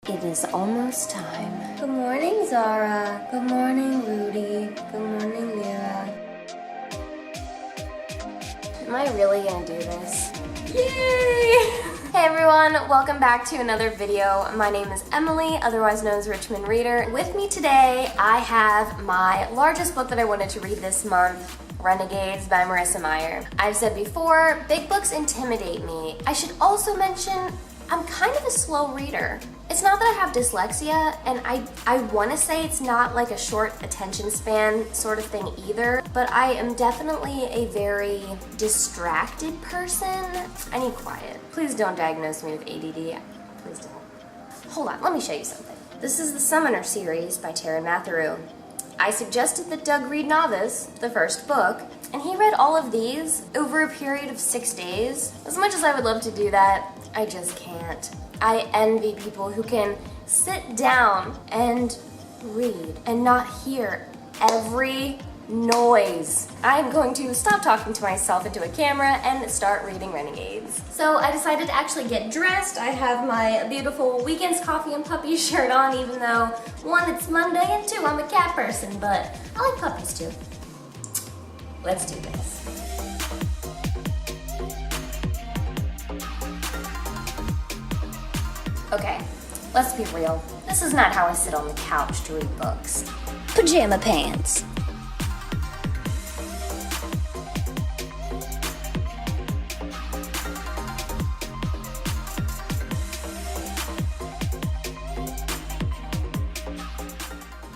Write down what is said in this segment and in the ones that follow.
It is almost time. Good morning, Zara. Good morning, Rudy. Good morning, Lyra. Am I really gonna do this? Yay! Hey everyone, welcome back to another video. My name is Emily, otherwise known as Richmond Reader. With me today, I have my largest book that I wanted to read this month, Renegades by Marissa Meyer. I've said before, big books intimidate me. I should also mention, I'm kind of a slow reader. It's not that I have dyslexia, and I want to say it's not like a short attention span sort of thing either, but I am definitely a very distracted person. I need quiet. Please don't diagnose me with ADD. Please don't. Hold on, let me show you something. This is the Summoner series by Taryn Matheru. I suggested that Doug read Novice, the first book, and he read all of these over a period of 6 days. As much as I would love to do that, I just can't. I envy people who can sit down and read and not hear every noise. I'm going to stop talking to myself into a camera and start reading Renegades. So I decided to actually get dressed. I have my beautiful Weekends Coffee and Puppy shirt on, even though one, it's Monday, and two, I'm a cat person, but I like puppies too. Let's do this. Okay, let's be real. This is not how I sit on the couch to read books. Pajama pants.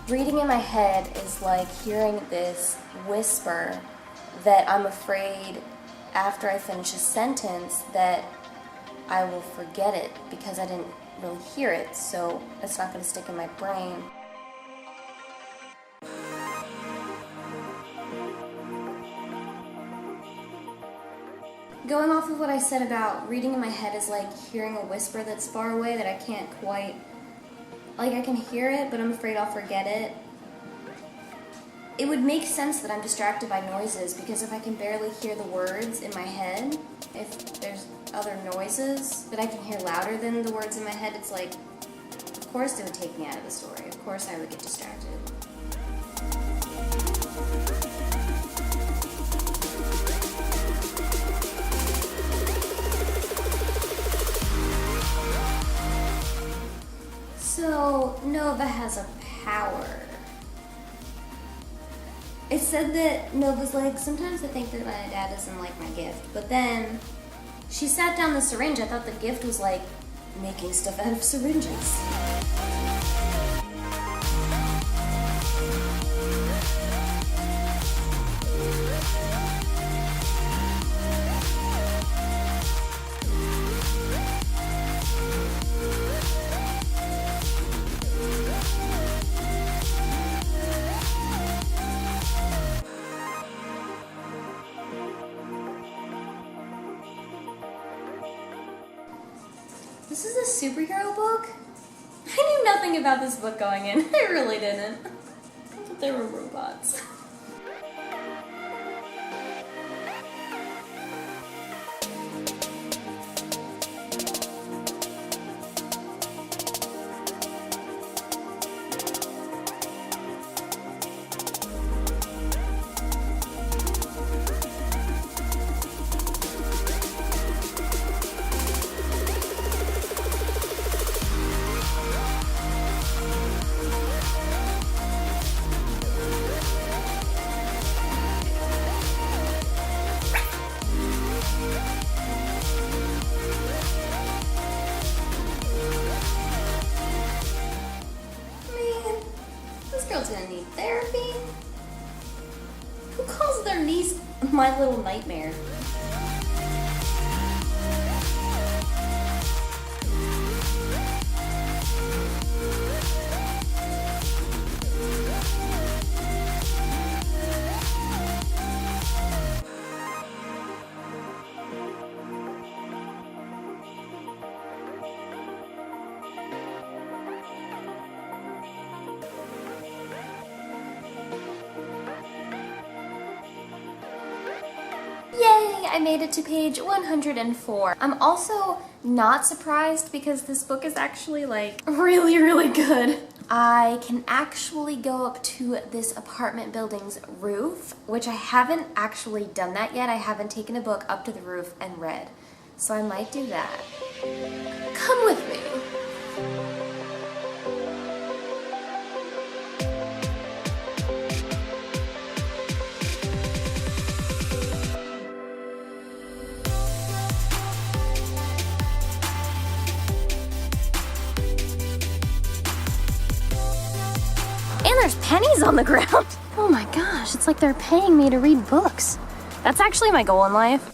Reading in my head is like hearing this whisper that I'm afraid after I finish a sentence that I will forget it because I didn't really hear it, so it's not going to stick in my brain. Going off of what I said about reading in my head is like hearing a whisper that's far away that I can't quite, like I can hear it, but I'm afraid I'll forget it. It would make sense that I'm distracted by noises because if I can barely hear the words in my head, if there's other noises that I can hear louder than the words in my head, it's like, of course it would take me out of the story. Of course I would get distracted. So, Nova has a power. It said that Nova's like, sometimes I think that my dad doesn't like my gift, but then she sat down the syringe. I thought the gift was like making stuff out of syringes. This is a superhero book? I knew nothing about this book going in. I really didn't. I thought they were robots. Gonna need therapy? Who calls their niece my little nightmare? Yay! I made it to page 104. I'm also not surprised because this book is actually like really, really good. I can actually go up to this apartment building's roof, which I haven't actually done that yet. I haven't taken a book up to the roof and read. So I might do that. Come with me. And there's pennies on the ground. Oh my gosh, it's like they're paying me to read books. That's actually my goal in life.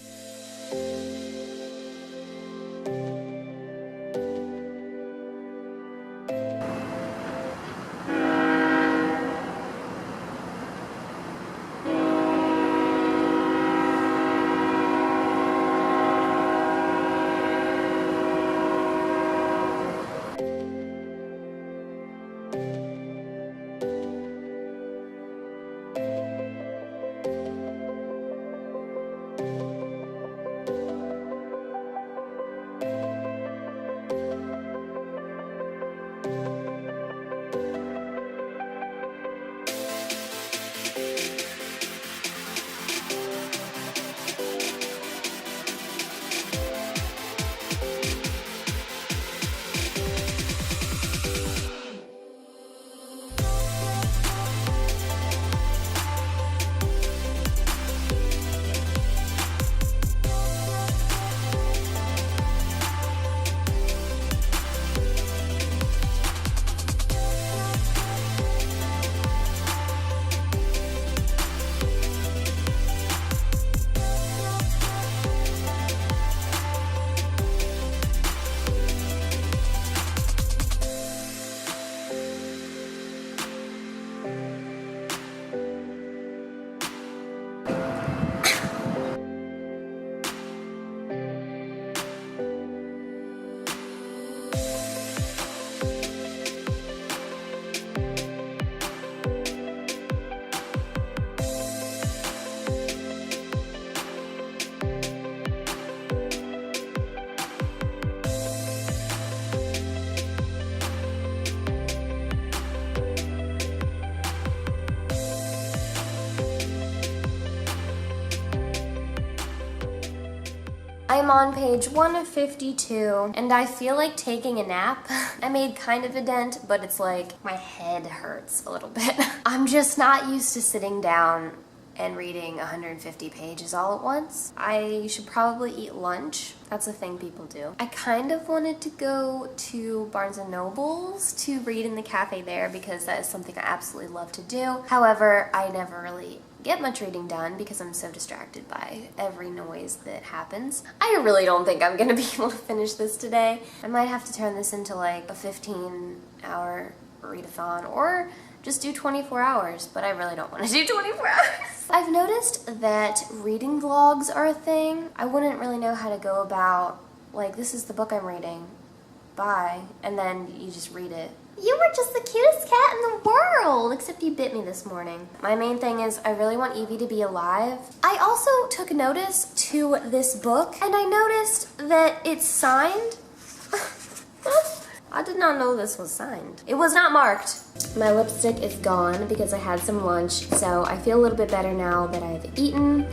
I'm on page 152 and I feel like taking a nap. I made kind of a dent, but it's like my head hurts a little bit. I'm just not used to sitting down and reading 150 pages all at once. I should probably eat lunch. That's a thing people do. I kind of wanted to go to Barnes & Noble's to read in the cafe there because that is something I absolutely love to do. However, I never really get much reading done because I'm so distracted by every noise that happens. I really don't think I'm gonna be able to finish this today. I might have to turn this into like a 15-hour read-a-thon or just do 24 hours, but I really don't want to do 24 hours. I've noticed that reading vlogs are a thing. I wouldn't really know how to go about, like, this is the book I'm reading, bye, and then you just read it. You were just the cutest cat in the world, except you bit me this morning. My main thing is I really want Evie to be alive. I also took notice to this book, and I noticed that it's signed. I did not know this was signed. It was not marked. My lipstick is gone because I had some lunch, so I feel a little bit better now that I've eaten.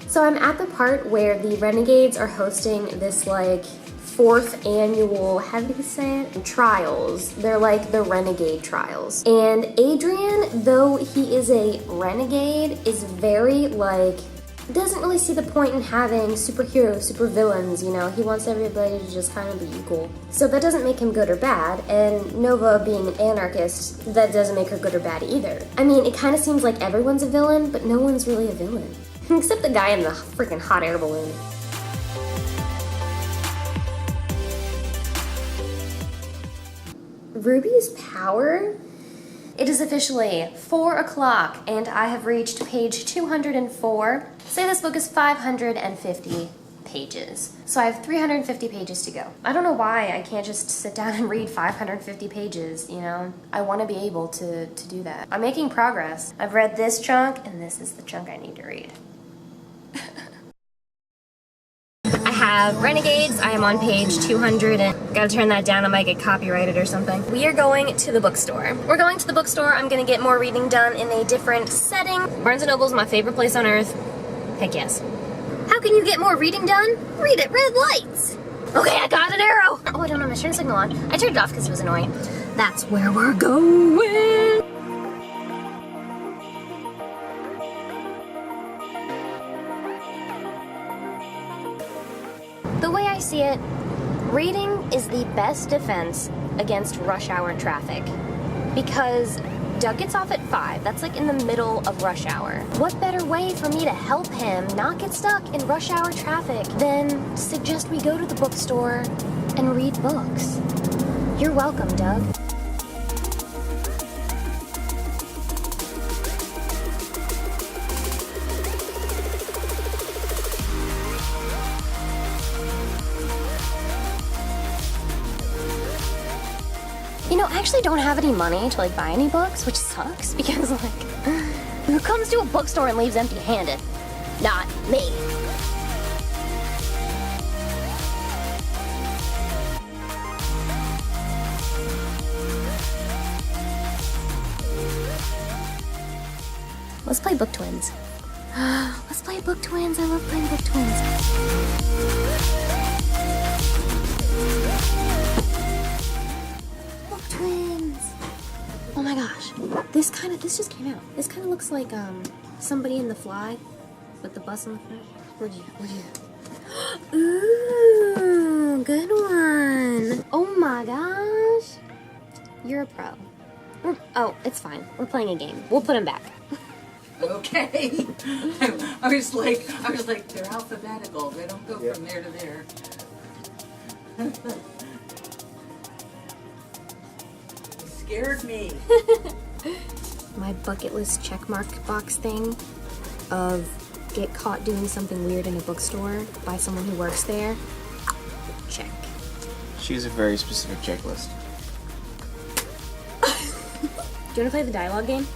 So I'm at the part where the Renegades are hosting this like 4th annual, how do you say it? Trials. They're like the Renegade trials. And Adrian, though he is a renegade, is very like, doesn't really see the point in having superheroes, supervillains, you know? He wants everybody to just kind of be equal. So that doesn't make him good or bad, and Nova being an anarchist, that doesn't make her good or bad either. I mean, it kind of seems like everyone's a villain, but no one's really a villain. Except the guy in the freaking hot air balloon. Ruby's power? It is officially 4 o'clock and I have reached page 204. Say this book is 550 pages. So I have 350 pages to go. I don't know why I can't just sit down and read 550 pages, you know? I want to be able to do that. I'm making progress. I've read this chunk, and this is the chunk I need to read. I have Renegades. I am on page 200 and gotta turn that down. I might get copyrighted or something. We are going to the bookstore. We're going to the bookstore. I'm gonna get more reading done in a different setting. Barnes & Noble's my favorite place on earth. Heck yes. How can you get more reading done? Read at red lights. Okay, I got an arrow. Oh, I don't know my turn signal on. I turned it off because it was annoying. That's where we're going. The way I see it, reading is the best defense against rush hour traffic. Because Doug gets off at 5, that's like in the middle of rush hour. What better way for me to help him not get stuck in rush hour traffic than suggest we go to the bookstore and read books? You're welcome, Doug. You know, I actually don't have any money to like buy any books, which sucks because like, who comes to a bookstore and leaves empty-handed? Not me. Let's play Book Twins. Let's play Book Twins. I love playing Book Twins. Oh my gosh, this just came out. This kind of looks like somebody in The Fly with the bus on the front. Where'd you? Ooh, good one. Oh my gosh, you're a pro. Oh, it's fine. We're playing a game. We'll put him back. Okay. I was like, they're alphabetical. They don't go from there to there. Scared me. My bucket list checkmark box thing of get caught doing something weird in a bookstore by someone who works there. Check. She has a very specific checklist. Do you want to play the dialogue game?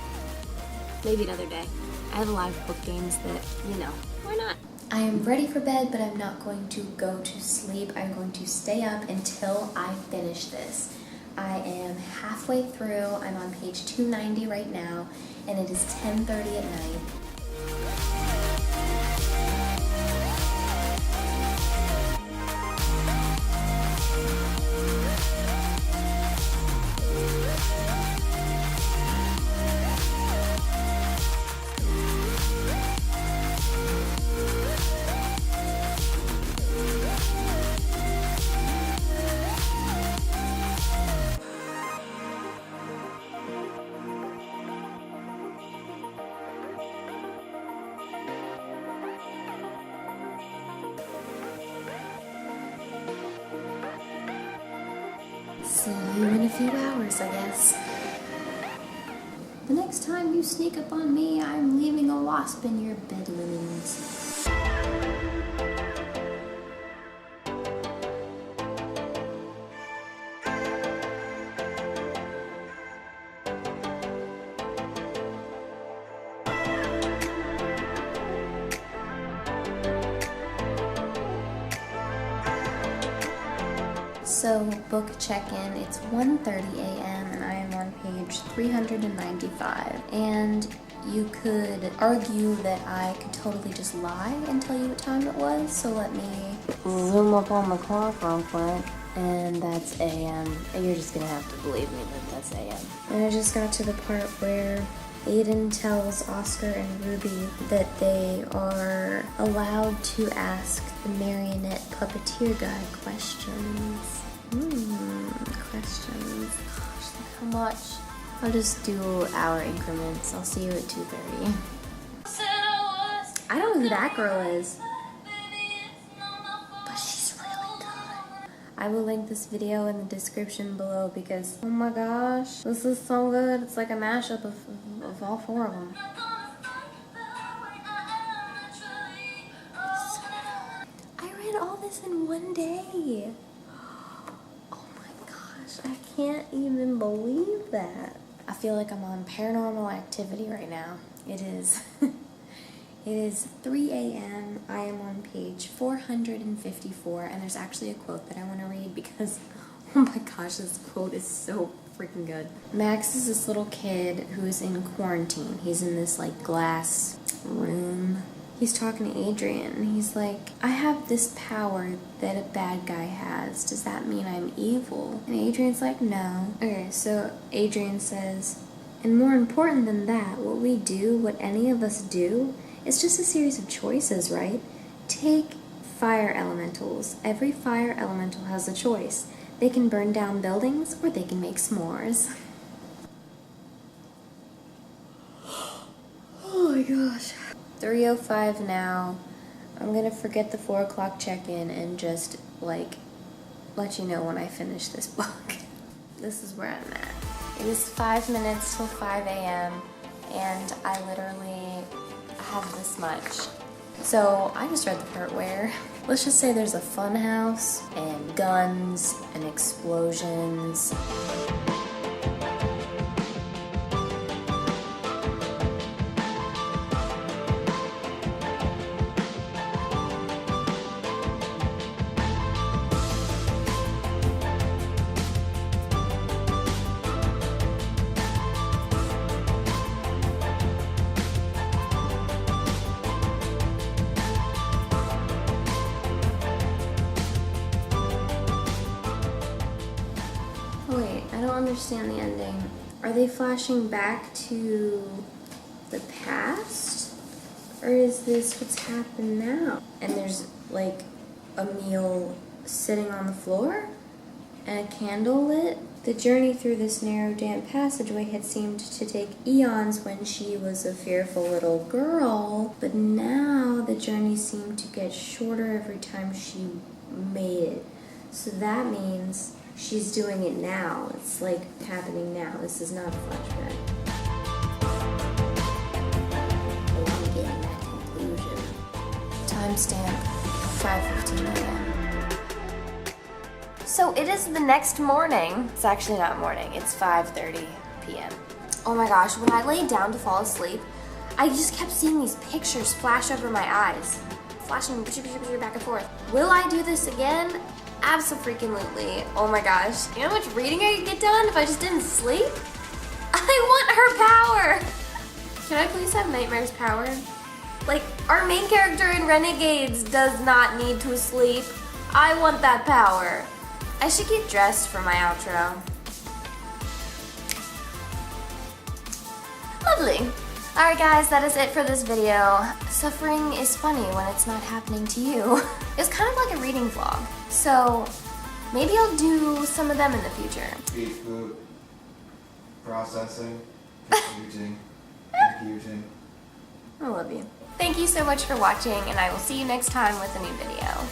Maybe another day. I have a lot of book games that, you know, why not? I am ready for bed, but I'm not going to go to sleep. I'm going to stay up until I finish this. I am halfway through. I'm on page 290 right now, and it is 10:30 at night. See you in a few hours, I guess. The next time you sneak up on me, I'm leaving a wasp in your bed linens. So, book check-in, it's 1:30 a.m. and I am on page 395. And you could argue that I could totally just lie and tell you what time it was, so let me zoom up on the clock real quick. And that's a.m. And you're just gonna have to believe me that that's a.m. And I just got to the part where Aiden tells Oscar and Ruby that they are allowed to ask the marionette puppeteer guy questions. Questions. Gosh, look how much. I'll just do hour increments. I'll see you at 2:30. I don't know who that girl is, but she's really good. I will link this video in the description below because, oh my gosh, this is so good. It's like a mashup of all four of them. I read in one day. Oh my gosh, I can't even believe that. I feel like I'm on Paranormal Activity right now. It is, it is 3 a.m. I am on page 454, and there's actually a quote that I want to read because, oh my gosh, this quote is so freaking good. Max is this little kid who's in quarantine. He's in this like glass room. He's talking to Adrian. He's like, I have this power that a bad guy has. Does that mean I'm evil? And Adrian's like, no. Okay, so Adrian says, and more important than that, what we do, what any of us do, is just a series of choices, right? Take fire elementals. Every fire elemental has a choice. They can burn down buildings or they can make s'mores. Oh my gosh. 3:05 now. I'm gonna forget the 4 o'clock check-in and just like let you know when I finish this book. This is where I'm at. It is 5 minutes till 5 a.m. and I literally have this much. So I just read the part where, let's just say there's a fun house and guns and explosions. Wait, I don't understand the ending. Are they flashing back to the past? Or is this what's happened now? And there's like a meal sitting on the floor? And a candle lit? The journey through this narrow, damp passageway had seemed to take eons when she was a fearful little girl, but now the journey seemed to get shorter every time she made it. So that means she's doing it now. It's like happening now. This is not a flashback. Oh, I'm getting that conclusion. Timestamp 5:15 a.m. So it is the next morning. It's actually not morning. It's 5:30 p.m. Oh my gosh, when I laid down to fall asleep, I just kept seeing these pictures flash over my eyes. Flashing back and forth. Will I do this again? Abso-freaking-lutely. Oh my gosh. You know how much reading I could get done if I just didn't sleep? I want her power! Can I please have Nightmare's power? Like, our main character in Renegades does not need to sleep. I want that power. I should get dressed for my outro. Lovely. Alright guys, that is it for this video. Suffering is funny when it's not happening to you. It's kind of like a reading vlog. So maybe I'll do some of them in the future. Eat food. Processing. Computing. I love you. Thank you so much for watching, and I will see you next time with a new video.